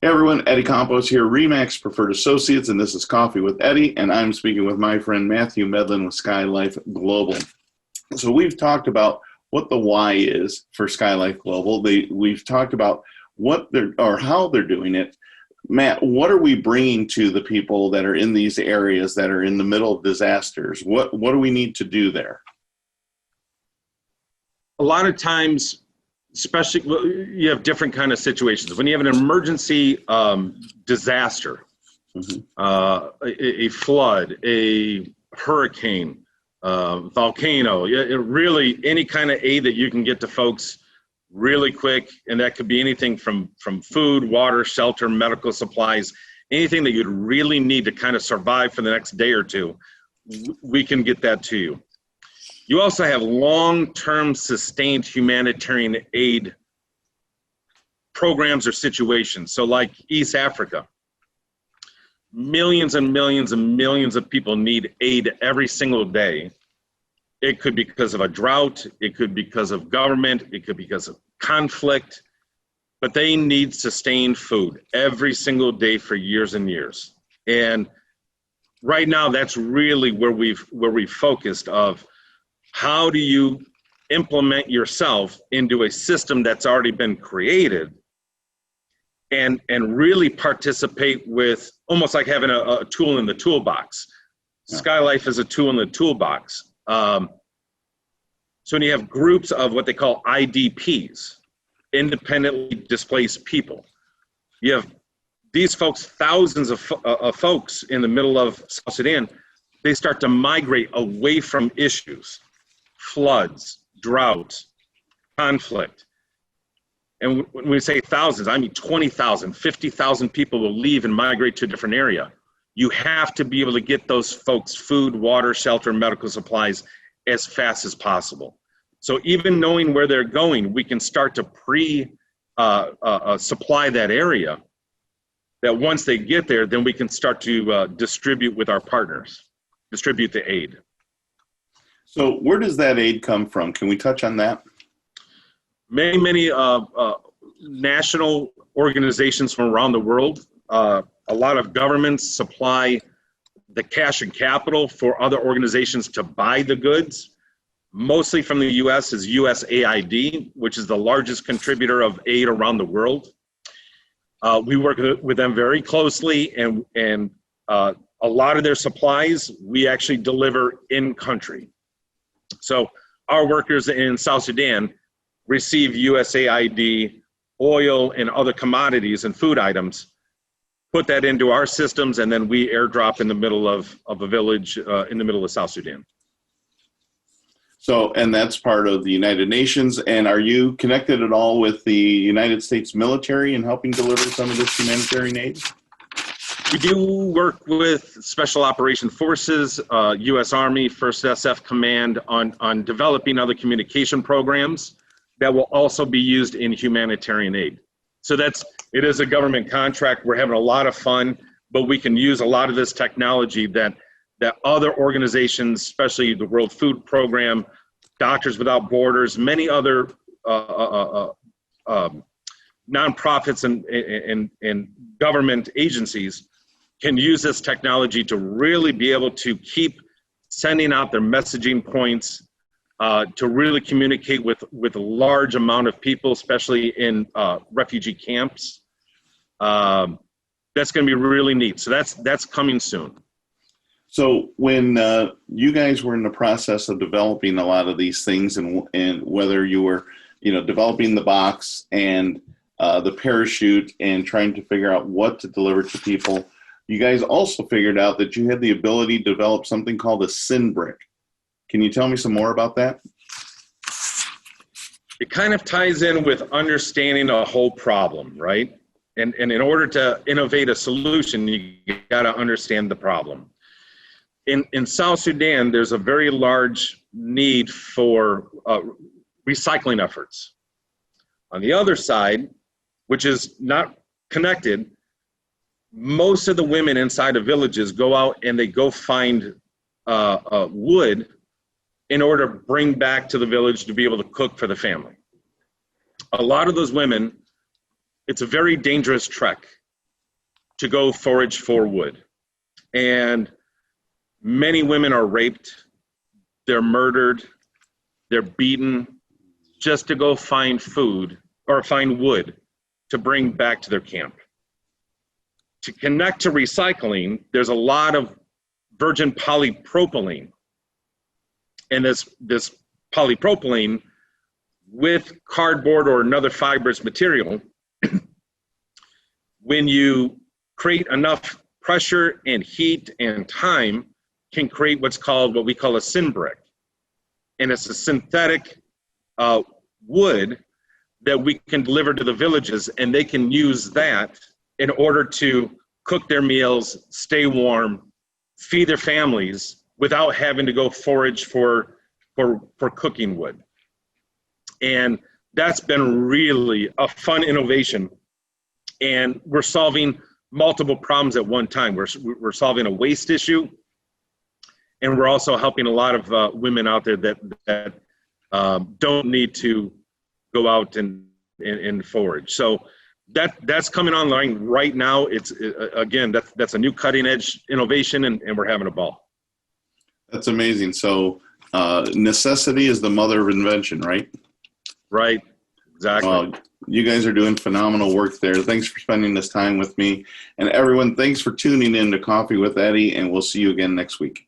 Hey everyone, Eddie Campos here, Remax Preferred Associates, and this is Coffee with Eddie, and I'm speaking with my friend Matthew Medlin with SkyLIFE Global. So we've talked about what the why is for SkyLIFE Global. We've talked about what they're or how they're doing it. Matt, what are we bringing to the people that are in these areas that are in the middle of disasters? What do we need to do there? A lot of times, especially you have different kind of situations. When you have an emergency disaster, a flood, a hurricane, volcano, really any kind of aid that you can get to folks really quick, and that could be anything from food, water, shelter, medical supplies, anything that you'd really need to kind of survive for the next day or two, we can get that to you. You also have long-term sustained humanitarian aid programs or situations. So like East Africa, millions and millions and millions of people need aid every single day. It could be because of a drought, it could be because of government, it could be because of conflict, but they need sustained food every single day for years and years. And right now, that's really where we've focused of how do you implement yourself into a system that's already been created and really participate with almost like having a tool in the toolbox. SkyLIFE is a tool in the toolbox. So when you have groups of what they call IDPs, independently displaced people, you have these folks, thousands of folks in the middle of South Sudan, they start to migrate away from issues, floods, droughts, conflict. And when we say thousands, I mean 20,000, 50,000 people will leave and migrate to a different area. You have to be able to get those folks food, water, shelter, medical supplies as fast as possible. So even knowing where they're going, we can start to supply that area, that once they get there, then we can start to distribute with our partners, distribute the aid. So where does that aid come from? Can we touch on that? Many national organizations from around the world. A lot of governments supply the cash and capital for other organizations to buy the goods. Mostly from the U.S. is USAID, which is the largest contributor of aid around the world. We work with them very closely, and a lot of their supplies we actually deliver in country. So our workers in South Sudan receive USAID oil and other commodities and food items, put that into our systems, and then we airdrop in the middle of a village in the middle of South Sudan. So, and that's part of the United Nations. And are you connected at all with the United States military in helping deliver some of this humanitarian aid? We do work with Special Operation Forces, U.S. Army, 1st SF Command on developing other communication programs that will also be used in humanitarian aid. So it is a government contract. We're having a lot of fun, but we can use a lot of this technology that other organizations, especially the World Food Program, Doctors Without Borders, many other nonprofits and government agencies can use this technology to really be able to keep sending out their messaging points, to really communicate with a large amount of people, especially in refugee camps. That's going to be really neat. So that's coming soon. So when you guys were in the process of developing a lot of these things, and whether you were, developing the box and the parachute and trying to figure out what to deliver to people, you guys also figured out that you had the ability to develop something called a SYN brick. Can you tell me some more about that? It kind of ties in with understanding a whole problem, right? And in order to innovate a solution, you got to understand the problem. In South Sudan, there's a very large need for recycling efforts. On the other side, which is not connected, most of the women inside of villages go out and they go find wood in order to bring back to the village to be able to cook for the family. A lot of those women, it's a very dangerous trek. to go forage for wood. And many women are raped, they're murdered, they're beaten just to go find food or find wood to bring back to their camp. To connect to recycling, there's a lot of virgin polypropylene. And this polypropylene with cardboard or another fibrous material, when you create enough pressure and heat and time, can create what we call a synbrick. And it's a synthetic wood that we can deliver to the villages, and they can use that in order to cook their meals, stay warm, feed their families without having to go forage for cooking wood. And that's been really a fun innovation. And we're solving multiple problems at one time. We're solving a waste issue, and we're also helping a lot of women out there that don't need to go out and forage. So that's coming online right now. It's again, that's a new cutting edge innovation, and we're having a ball. That's amazing. So necessity is the mother of invention, right? Right. Exactly. You guys are doing phenomenal work there. Thanks for spending this time with me. And everyone, thanks for tuning in to Coffee with Eddie, and we'll see you again next week.